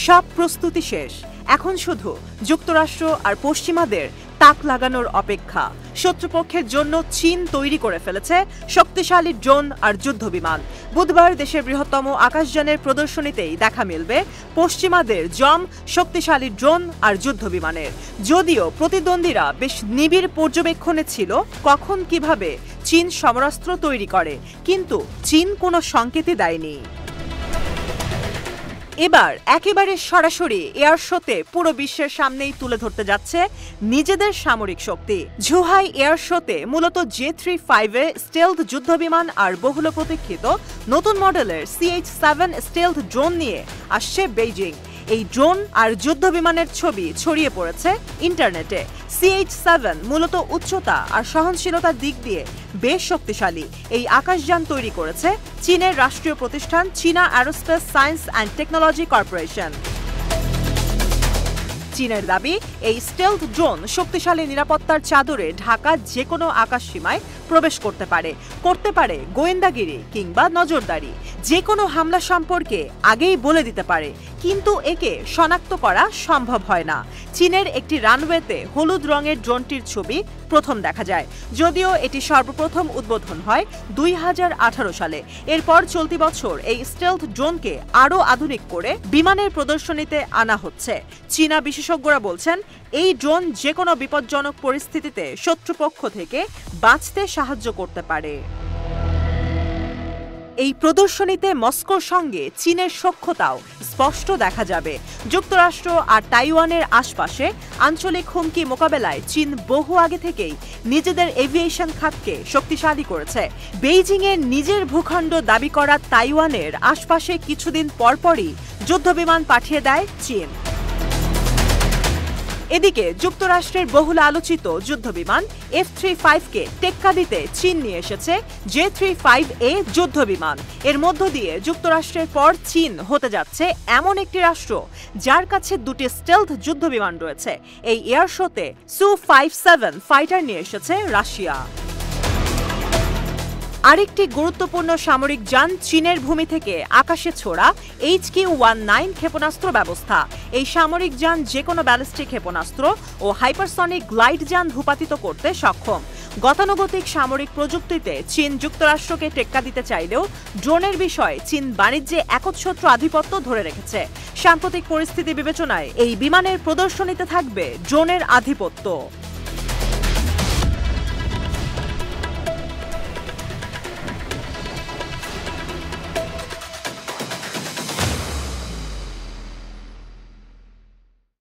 সব প্রস্তুতি শেষ, এখন শুধু যুক্তরাষ্ট্র আর পশ্চিমাদের তাক লাগানোর অপেক্ষা। শত্রুপক্ষের জন্য চীন তৈরি করে ফেলেছে শক্তিশালী ড্রোন আর যুদ্ধবিমান। বুধবার দেশের বৃহত্তম আকাশযানের প্রদর্শনীতেই দেখা মিলবে পশ্চিমাদের শক্তিশালী ড্রোন আর যুদ্ধবিমানের। যদিও প্রতিদ্বন্দ্বীরা বেশ নিবিড় পর্যবেক্ষণে ছিল কখন কিভাবে চীন সমরাস্ত্র তৈরি করে, কিন্তু চীন কোনো সংকেতই দেয়নি। এবার একেবারে সরাসরি এয়ার শোতে পুরো বিশ্বের সামনেই তুলে ধরতে যাচ্ছে নিজেদের সামরিক শক্তি। ঝুহাই এয়ার শোতে মূলত J-35 স্টেলথ যুদ্ধবিমান আর বহুল প্রতীক্ষিত নতুন মডেলের CH-7 স্টেলথ ড্রোন নিয়ে আসছে বেইজিং। এই ড্রোন আর যুদ্ধবিমানের ছবি ছড়িয়ে পড়েছে ইন্টারনেটে। CH-7 মূলত উচ্চতা আর সহনশীলতার দিক দিয়ে বেশ শক্তিশালী। এই আকাশযান তৈরি করেছে চীনের রাষ্ট্রীয় প্রতিষ্ঠান চীনা aerospace science and technology corporation. চীনের দাবি, এই স্টেলথ ড্রোন শক্তিশালী নিরাপত্তার চাদরে ঢাকা যে কোনো আকাশ সীমায় প্রবেশ করতে পারে গোয়েন্দাগিরি কিংবা নজরদারি। যে কোনো হামলা সম্পর্কে আগেই বলে দিতে পারে, কিন্তু একে শনাক্ত করা সম্ভব হয় না। চীনের একটি রানওয়েতে হলুদ রঙের ড্রোনটির ছবি প্রথম দেখা যায়, যদিও এটি সর্বপ্রথম উদ্বোধন হয় 2018 সালে। এরপর চলতি বছর এই স্টেলথ ড্রোনকে আরও আধুনিক করে বিমানের প্রদর্শনীতে আনা হচ্ছে। চীনা বিশেষজ্ঞরা বলছেন, এই ড্রোন যে কোনো বিপজ্জনক পরিস্থিতিতে শত্রুপক্ষ থেকে বাঁচতে সাহায্য করতে পারে। এই প্রদর্শনীতে মস্কোর সঙ্গে চীনের সখ্যতাও স্পষ্ট দেখা যাবে। যুক্তরাষ্ট্র আর তাইওয়ানের আশপাশে আঞ্চলিক হুমকি মোকাবেলায় চীন বহু আগে থেকেই নিজেদের এভিয়েশন খাতকে শক্তিশালী করেছে। বেইজিংয়ের নিজের ভূখণ্ড দাবি করা তাইওয়ানের আশপাশে কিছুদিন পরপরই যুদ্ধবিমান পাঠিয়ে দেয় চীন। এদিকে যুক্তরাষ্ট্রের বহুল আলোচিত যুদ্ধবিমান F-35কে টেক্কা দিতে চীন নিয়ে এসেছে J-35A যুদ্ধবিমান। এর মধ্য দিয়ে যুক্তরাষ্ট্রের পর চীন হতে যাচ্ছে এমন একটি রাষ্ট্র যার কাছে দুটি স্টেলথ যুদ্ধবিমান রয়েছে। এই এয়ার শোতে Su-57 ফাইটার নিয়ে এসেছে রাশিয়া। আরেকটি গুরুত্বপূর্ণ সামরিক যান চীনের ভূমি থেকে আকাশে ছোড়া HQ-19 ক্ষেপণাস্ত্র ব্যবস্থা। এই সামরিক যান যে কোনো ব্যালিস্টিক ক্ষেপণাস্ত্র ও হাইপারসনিক গ্লাইড যান ভূপাতিত করতে সক্ষম। গতানুগতিক সামরিক প্রযুক্তিতে চীন যুক্তরাষ্ট্রকে টেক্কা দিতে চাইলেও ড্রোনের বিষয়ে চীন বাণিজ্যে একচ্ছত্র আধিপত্য ধরে রেখেছে। সাম্প্রতিক পরিস্থিতি বিবেচনায় এই বিমানের প্রদর্শনীতে থাকবে ড্রোনের আধিপত্য।